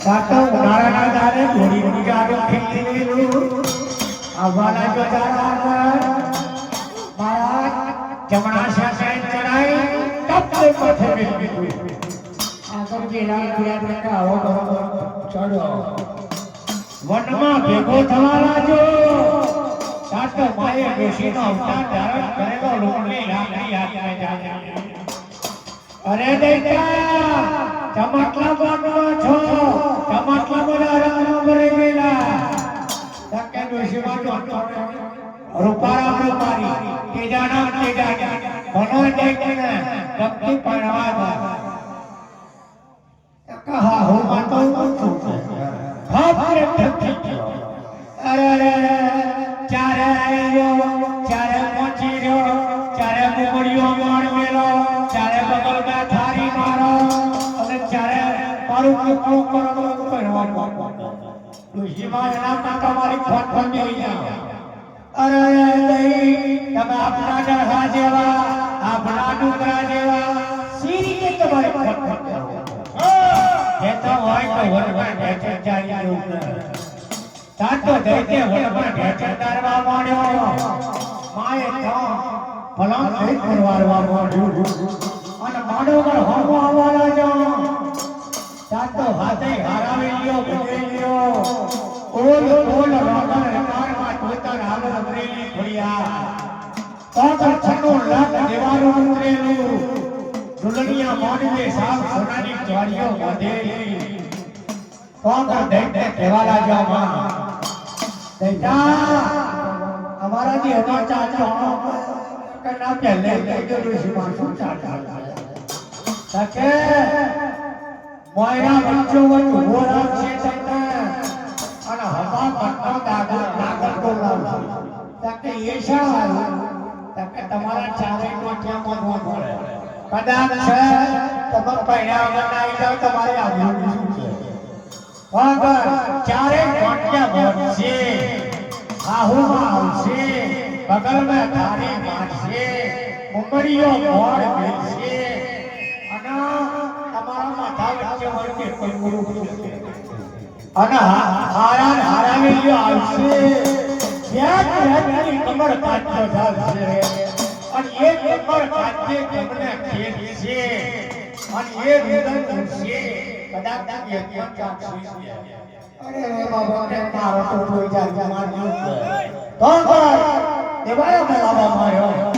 સાતો ઉનાળાના દારે ઘોડીની ગાડું ખેલેલું આવવાના જો તારા મારા જમણા સાથે ચડાઈ ટપલે પથે બેઠું આગળ ગેલા ગયા આવો બરોબર ચડો વનમાં ભેગો થવા લાજો સાતો માએ ડોશીનો અવતાર ધારણ કરેલો લોકોની લાકડી હાથમાં જાય અરે દેખા ચમકલા બાનો છો ચમકલા બરારાનો ભરે ગયેલા તકે ડોશીમાં રૂપારા મારી તેજાના મનો દેખને ગમતી પરવા કહા હો માતો હા અરે ચારે આયો ચારે પહોંચી રહ્યો ચારે મુગડિયો મોણ મેલો ચારે બગલમાં થારી મારો અને ચારે મારું કુકડું કરો પરવા ઋષિમાં એના કાકા મારી ફોન ફોન દેવી જાઓ અરે દઈ તમે આપણા ડરહા જેવા આપણા ડુંગરા જેવા સી રીતે તમારે ફોન ફોન કરો એ તો હોય તો વડમાં ઢેચર ચાલી જવું તાતો દૈતે વડમાં ઢેચર તારવા માંડ્યો માએ તો ભલા થઈ પરવારવા માંડ્યું અને માડો પર હોમો આવવા જો તાતો હાથે હારાવી લ્યો ભજે લ્યો ઓલ રોગણ કારમાં તોતર હાલો અમરેલી ખોડિયા તોતર છનો લાખ દેવારો ઉતરેલું દુલ્હનિયા મોડવે સાવ સોનાની ચોરીઓ વધેલી તોતર દૈતે કેવાલા જામાં દૈતા અમારા જે હતો ચાચો કના પહેલે લઈ ગયો છે માણસો ચાચા તકે મોયરા બચ્ચો વચ્ચે ઉભો રાખશે તમને અને હવા પટનો દાદા નાગર બોલાવશે તકે એ શા તકે તમારા ચારે કોઠિયા મોઢ પડે કદાચ છે તમે પહેલા વગર આવી જાવ તમારે આવ્યું છે વગર ચારે કોઠિયા મોઢશે આહુમાં આવશે બગલમાં થારી મારશે ઉમરીઓ મોડ મેલશે અને તમારા માથા વચ્ચે વચ્ચે કોઈ ગુરુ અને હારાની જો આવશે ત્યાં કમર કાઢ્યો ચાલશે અને એ કમર કાઢે કમને ખેડશે અને એ રુદન ઉઠશે કદાચ એક ચાક્ષી અરે બાબા કે મારો તો જોઈ જાય માર તો દેવાય મેં બાબા માર્યો